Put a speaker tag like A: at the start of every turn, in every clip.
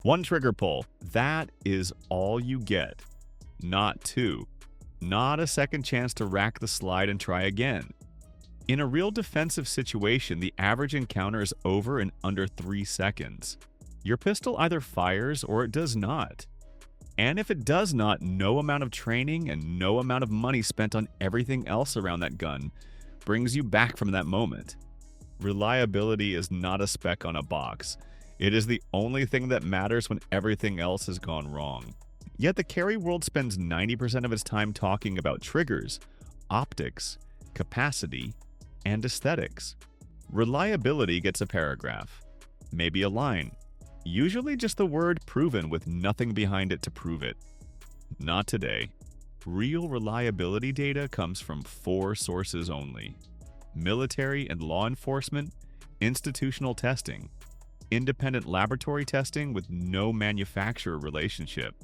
A: One trigger pull, that is all you get. Not two. Not a second chance to rack the slide and try again. In a real defensive situation, the average encounter is over in under 3 seconds. Your pistol either fires or it does not. And if it does not, no amount of training and no amount of money spent on everything else around that gun brings you back from that moment. Reliability is not a speck on a box. It is the only thing that matters when everything else has gone wrong. Yet the carry world spends 90% of its time talking about triggers, optics, capacity, and aesthetics. Reliability gets a paragraph, maybe a line, usually just the word proven with nothing behind it to prove it. Not today. Real reliability data comes from 4 sources only: military and law enforcement, institutional testing, independent laboratory testing with no manufacturer relationship,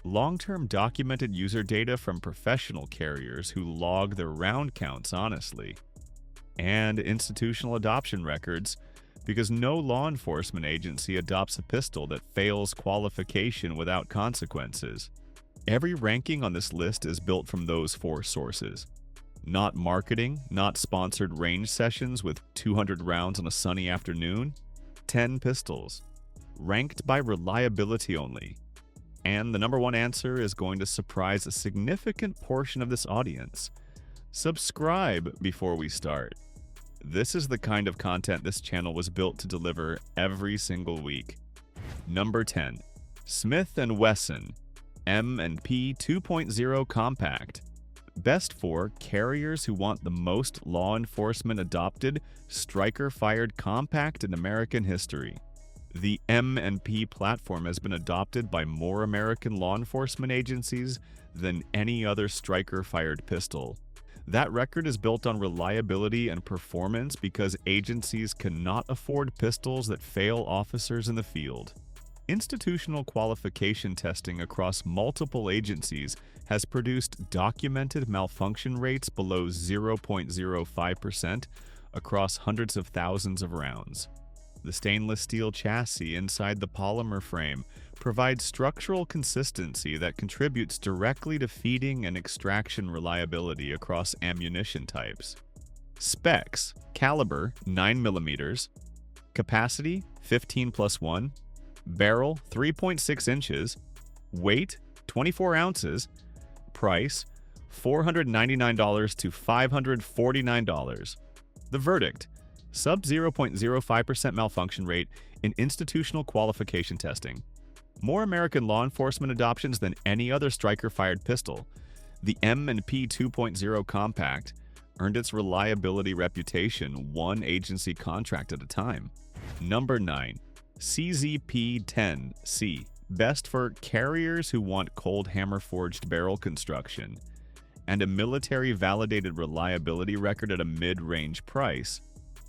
A: long-term documented user data from professional carriers who log their round counts honestly, and institutional adoption records, because no law enforcement agency adopts a pistol that fails qualification without consequences. Every ranking on this list is built from those 4 sources. Not marketing, not sponsored range sessions with 200 rounds on a sunny afternoon. 10 pistols, ranked by reliability only. And the number one answer is going to surprise a significant portion of this audience. Subscribe before we start. This is the kind of content this channel was built to deliver every single week. Number 10. Smith & Wesson M&P 2.0 Compact. Best for carriers who want the most law enforcement adopted striker-fired compact in American history. The M&P platform has been adopted by more American law enforcement agencies than any other striker-fired pistol. That record is built on reliability and performance because agencies cannot afford pistols that fail officers in the field. Institutional qualification testing across multiple agencies has produced documented malfunction rates below 0.05% across hundreds of thousands of rounds. The stainless steel chassis inside the polymer frame provides structural consistency that contributes directly to feeding and extraction reliability across ammunition types. Specs: caliber 9mm, capacity 15+1, barrel 3.6 inches, weight 24 ounces, price $499 to $549. The verdict: sub 0.05% malfunction rate in institutional qualification testing. More American law enforcement adoptions than any other striker-fired pistol. The M&P 2.0 Compact earned its reliability reputation one agency contract at a time. Number 9. CZP-10C. Best for carriers who want cold hammer-forged barrel construction and a military-validated reliability record at a mid-range price.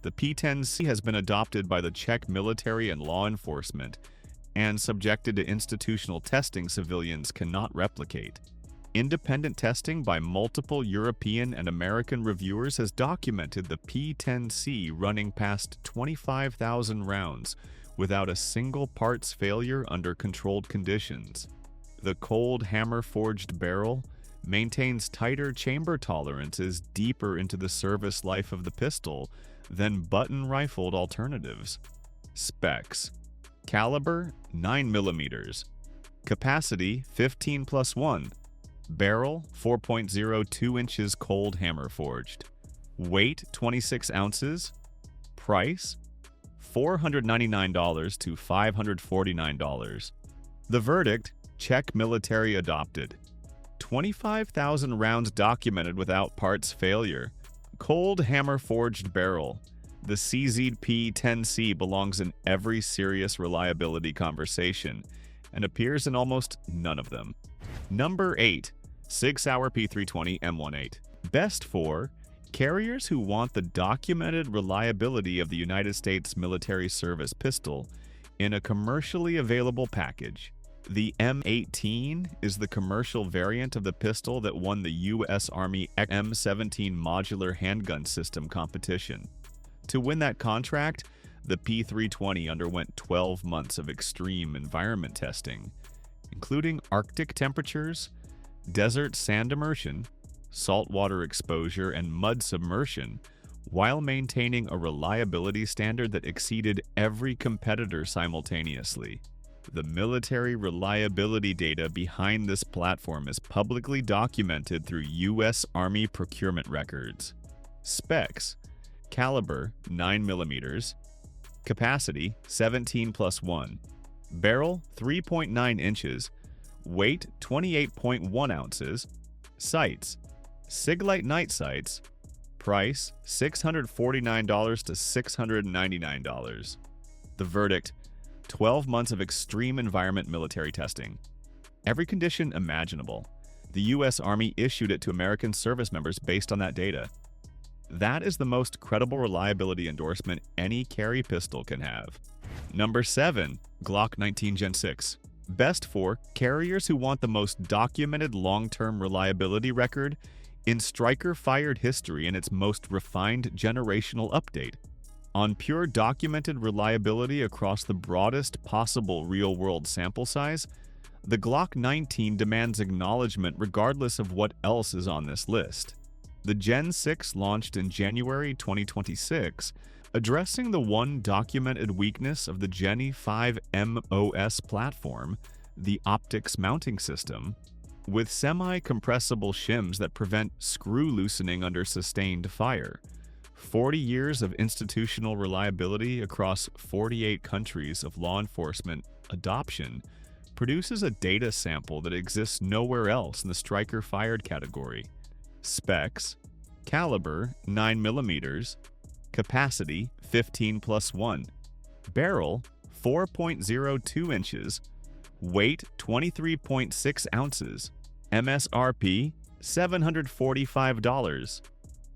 A: The P10C has been adopted by the Czech military and law enforcement and subjected to institutional testing civilians cannot replicate. Independent testing by multiple European and American reviewers has documented the P10C running past 25,000 rounds without a single parts failure under controlled conditions. The cold hammer-forged barrel maintains tighter chamber tolerances deeper into the service life of the pistol than button-rifled alternatives. Specs: caliber 9mm, capacity 15+1, barrel 4.02 inches cold hammer forged, weight 26 ounces, price $499 to $549. The verdict: Czech military adopted. 25,000 rounds documented without parts failure. Cold hammer forged barrel. The CZP-10C belongs in every serious reliability conversation and appears in almost none of them. Number 8. SAUER P320 M18. Best for carriers who want the documented reliability of the United States military service pistol in a commercially available package. The M18 is the commercial variant of the pistol that won the U.S. Army M17 modular handgun system competition. To win that contract, The P320 underwent 12 months of extreme environment testing, including Arctic temperatures, desert sand immersion, saltwater exposure, and mud submersion, while maintaining a reliability standard that exceeded every competitor simultaneously. The military reliability data behind this platform is publicly documented through U.S. Army procurement records. Specs: caliber 9mm, capacity 17+1, barrel 3.9 inches, weight 28.1 ounces, sights: Siglite night sights, price $649 to $699. The verdict: 12 months of extreme environment military testing. Every condition imaginable. The U.S. Army issued it to American service members based on that data. That is the most credible reliability endorsement any carry pistol can have. Number 7. Glock 19 Gen 6. Best for carriers who want the most documented long-term reliability record in striker-fired history in its most refined generational update. On pure documented reliability across the broadest possible real-world sample size, the Glock 19 demands acknowledgement regardless of what else is on this list. The Gen 6 launched in January 2026, addressing the one documented weakness of the Gen 5 MOS platform, the optics mounting system, with semi-compressible shims that prevent screw loosening under sustained fire. 40 years of institutional reliability across 48 countries of law enforcement adoption produces a data sample that exists nowhere else in the striker-fired category. Specs: caliber 9mm, capacity 15+1, barrel 4.02 inches, weight 23.6 ounces, MSRP $745.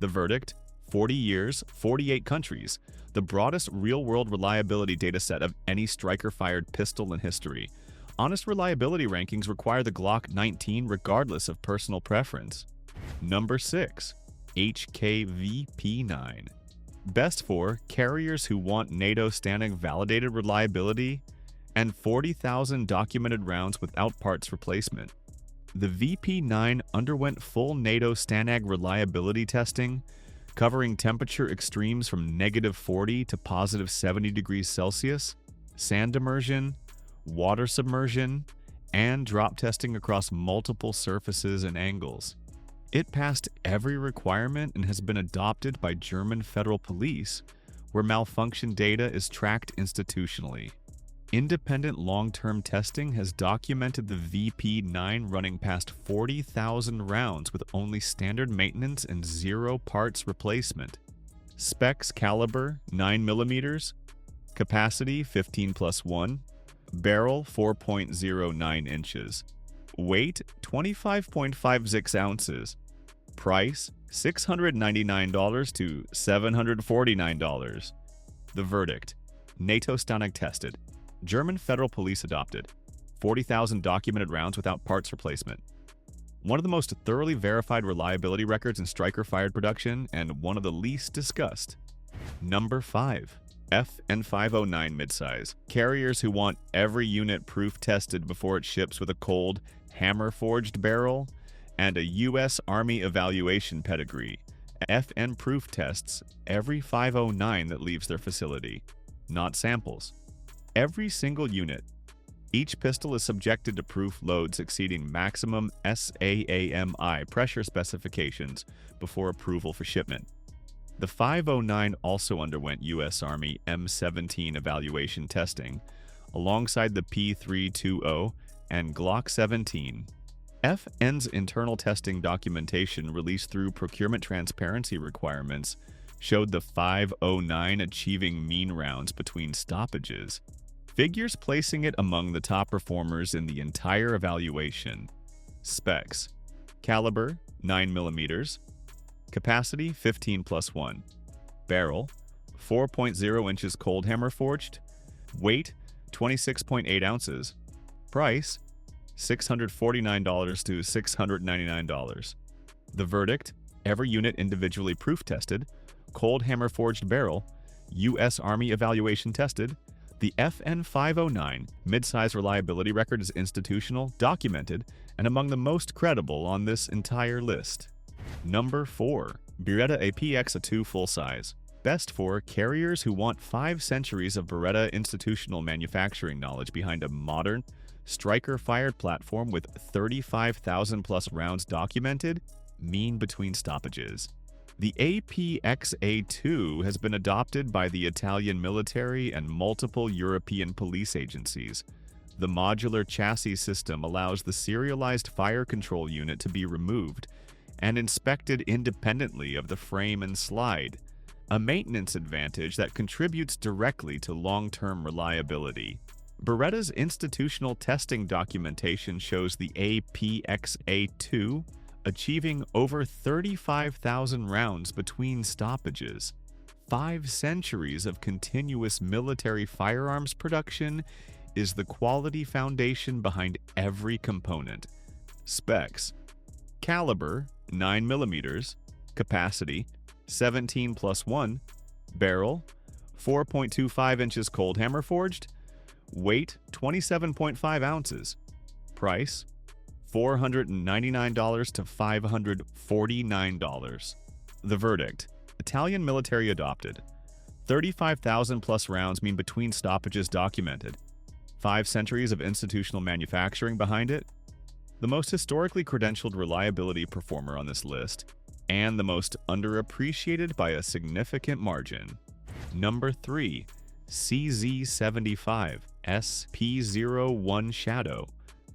A: The verdict: 40 years, 48 countries, the broadest real-world reliability dataset of any striker-fired pistol in history. Honest reliability rankings require the Glock 19 regardless of personal preference. Number 6. HKVP9. Best for carriers who want NATO standing validated reliability and 40,000 documented rounds without parts replacement. The VP9 underwent full NATO STANAG reliability testing, covering temperature extremes from -40 to +70 degrees Celsius, sand immersion, water submersion, and drop testing across multiple surfaces and angles. It passed every requirement and has been adopted by German federal police, where malfunction data is tracked institutionally. Independent long-term testing has documented the VP9 running past 40,000 rounds with only standard maintenance and 0 parts replacement. Specs: caliber 9mm, capacity 15+1, barrel 4.09 inches, weight 25.56 ounces, price $699 to $749. The verdict: NATO STANAG tested, German federal police adopted, 40,000 documented rounds without parts replacement. One of the most thoroughly verified reliability records in striker-fired production, and one of the least discussed. Number 5. FN509 MIDSIZE. Carriers who want every unit proof tested before it ships with a cold, hammer-forged barrel and a U.S. Army evaluation pedigree. FN proof tests every 509 that leaves their facility, not samples. Every single unit. Each pistol is subjected to proof loads exceeding maximum SAAMI pressure specifications before approval for shipment. The 509 also underwent U.S. Army M17 evaluation testing, alongside the P320 and Glock 17. FN's internal testing documentation released through procurement transparency requirements showed the 509 achieving mean rounds between stoppages, figures placing it among the top performers in the entire evaluation. Specs: caliber 9mm, capacity 15+1, barrel 4.0 inches cold hammer forged, weight 26.8 ounces, price $649 to $699. The verdict: every unit individually proof tested, cold hammer forged barrel, U.S. Army evaluation tested. The FN509 mid-size reliability record is institutional, documented, and among the most credible on this entire list. Number 4. Beretta APX-A2 full-size. Best for carriers who want 5 centuries of Beretta institutional manufacturing knowledge behind a modern, striker-fired platform with 35,000 plus rounds documented, mean between stoppages. The APX-A2 has been adopted by the Italian military and multiple European police agencies. The modular chassis system allows the serialized fire control unit to be removed and inspected independently of the frame and slide, a maintenance advantage that contributes directly to long-term reliability. Beretta's institutional testing documentation shows the APX-A2 achieving over 35,000 rounds between stoppages. 5 centuries of continuous military firearms production is the quality foundation behind every component. Specs: caliber 9mm, capacity 17+1, barrel 4.25 inches cold hammer forged, weight 27.5 ounces, price $499 to $549. The verdict: Italian military adopted. 35,000 plus rounds mean between stoppages documented. 5 centuries of institutional manufacturing behind it. The most historically credentialed reliability performer on this list, and the most underappreciated by a significant margin. Number 3. CZ75 SP01 Shadow.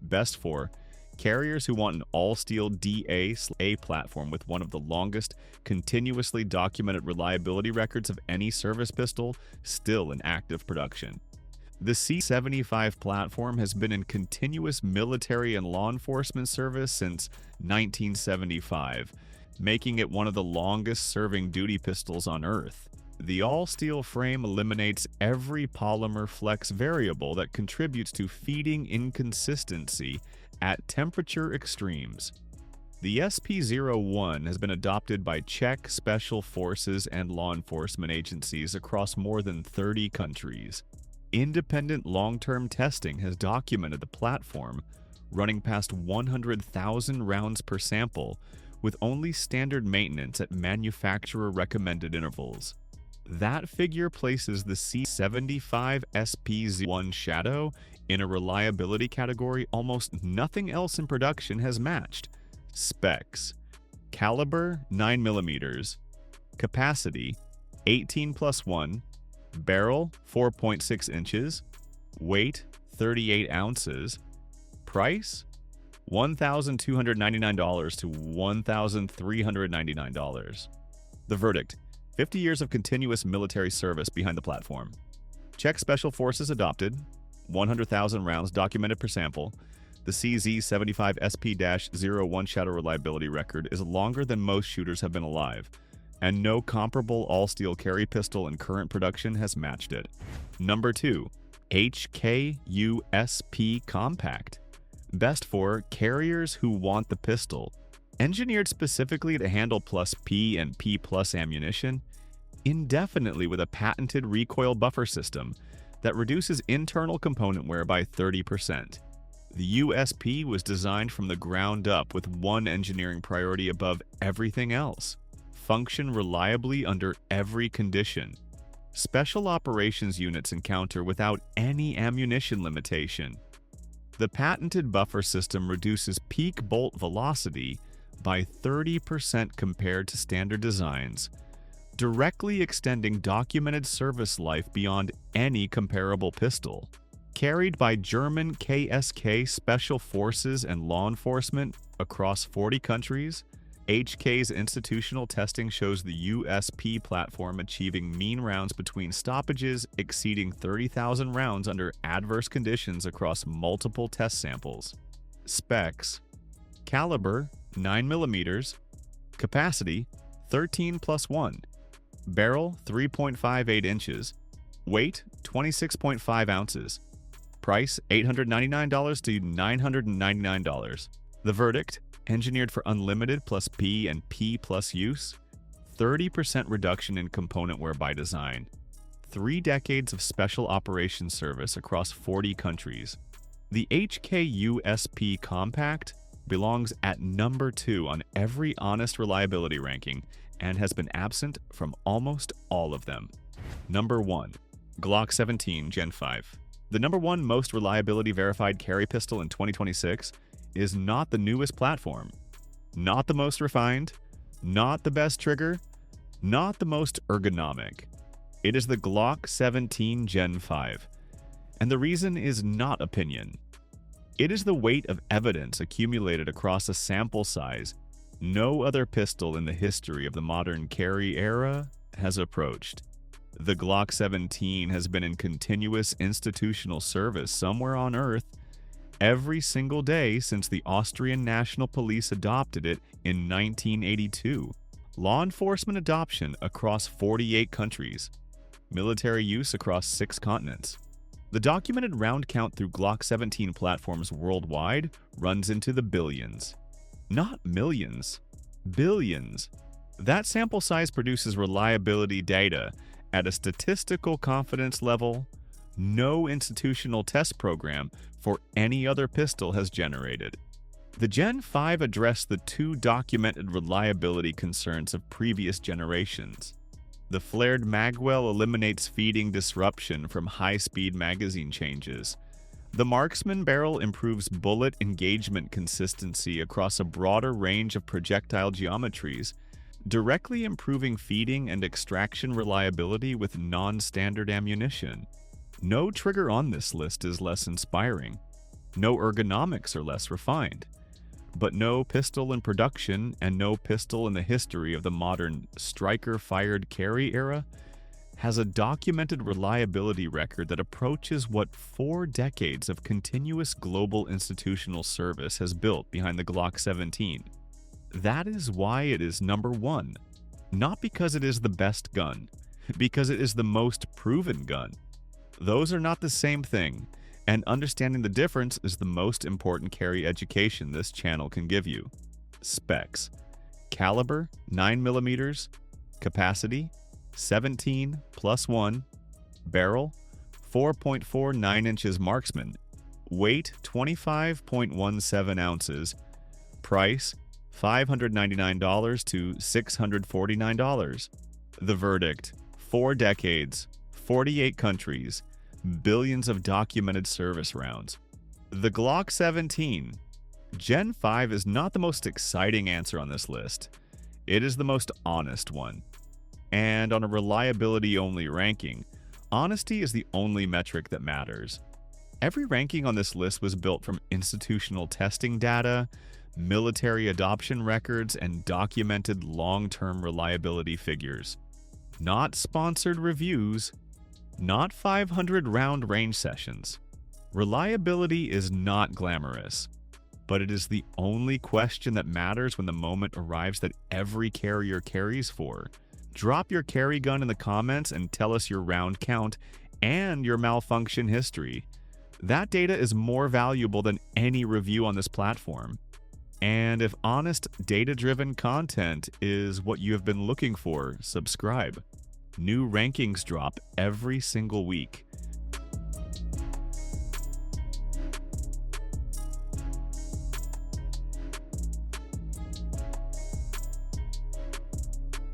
A: Best for carriers who want an all-steel DA/A platform with one of the longest continuously documented reliability records of any service pistol still in active production. The C75 platform has been in continuous military and law enforcement service since 1975, making it one of the longest-serving duty pistols on Earth. The all-steel frame eliminates every polymer flex variable that contributes to feeding inconsistency at temperature extremes. The SP01 has been adopted by Czech special forces and law enforcement agencies across more than 30 countries. Independent long-term testing has documented the platform running past 100,000 rounds per sample with only standard maintenance at manufacturer-recommended intervals. That figure places the C75 SP01 Shadow in a reliability category almost nothing else in production has matched. Specs: caliber 9mm, capacity 18+1, barrel 4.6 inches, weight 38 ounces, price $1,299 to $1,399. The verdict: 50 years of continuous military service behind the platform. Czech Special Forces adopted, 100,000 rounds documented per sample. The CZ75 SP-01 Shadow reliability record is longer than most shooters have been alive, and no comparable all-steel carry pistol in current production has matched it. Number 2. HKUSP Compact. Best for carriers who want the pistol. Engineered specifically to handle +P and P+ ammunition, indefinitely with a patented recoil buffer system that reduces internal component wear by 30%. The USP was designed from the ground up with one engineering priority above everything else: function reliably under every condition. Special operations units encounter without any ammunition limitation. The patented buffer system reduces peak bolt velocity by 30% compared to standard designs, directly extending documented service life beyond any comparable pistol. Carried by German KSK Special Forces and law enforcement across 40 countries, HK's institutional testing shows the USP platform achieving mean rounds between stoppages exceeding 30,000 rounds under adverse conditions across multiple test samples. Specs: caliber 9mm, capacity 13+1, barrel 3.58 inches, weight 26.5 ounces, price $899 to $999. The verdict: engineered for unlimited +P and P+ use, 30% reduction in component wear by design. 3 decades of special operations service across 40 countries. The HKUSP Compact belongs at number 2 on every honest reliability ranking and has been absent from almost all of them. Number 1. Glock 17 Gen 5. The number 1 most reliability verified carry pistol in 2026 is not the newest platform, not the most refined, not the best trigger, not the most ergonomic. It is the Glock 17 Gen 5. And the reason is not opinion. It is the weight of evidence accumulated across a sample size no other pistol in the history of the modern carry era has approached. The Glock 17 has been in continuous institutional service somewhere on Earth every single day since the Austrian National Police adopted it in 1982. Law enforcement adoption across 48 countries. Military use across 6 continents. The documented round count through Glock 17 platforms worldwide runs into the billions. Not millions, billions. That sample size produces reliability data at a statistical confidence level no institutional test program for any other pistol has generated. The Gen 5 addressed the 2 documented reliability concerns of previous generations. The flared magwell eliminates feeding disruption from high-speed magazine changes. The Marksman barrel improves bullet engagement consistency across a broader range of projectile geometries, directly improving feeding and extraction reliability with non-standard ammunition. No trigger on this list is less inspiring. No ergonomics are less refined. But no pistol in production and no pistol in the history of the modern striker-fired carry era has a documented reliability record that approaches what 4 decades of continuous global institutional service has built behind the Glock 17. That is why it is number 1. Not because it is the best gun, because it is the most proven gun. Those are not the same thing, and understanding the difference is the most important carry education this channel can give you. Specs: caliber 9mm, capacity 17 + 1, barrel 4.49 inches marksman, weight 25.17 ounces, price $599 to $649. The verdict: 4 decades, 48 countries, billions of documented service rounds. The Glock 17 Gen 5 is not the most exciting answer on this list. It is the most honest one. And on a reliability-only ranking, honesty is the only metric that matters. Every ranking on this list was built from institutional testing data, military adoption records, and documented long-term reliability figures. Not sponsored reviews, not 500-round range sessions. Reliability is not glamorous, but it is the only question that matters when the moment arrives that every carrier carries for. Drop your carry gun in the comments and tell us your round count and your malfunction history. That data is more valuable than any review on this platform. And if honest, data-driven content is what you have been looking for, subscribe. New rankings drop every single week.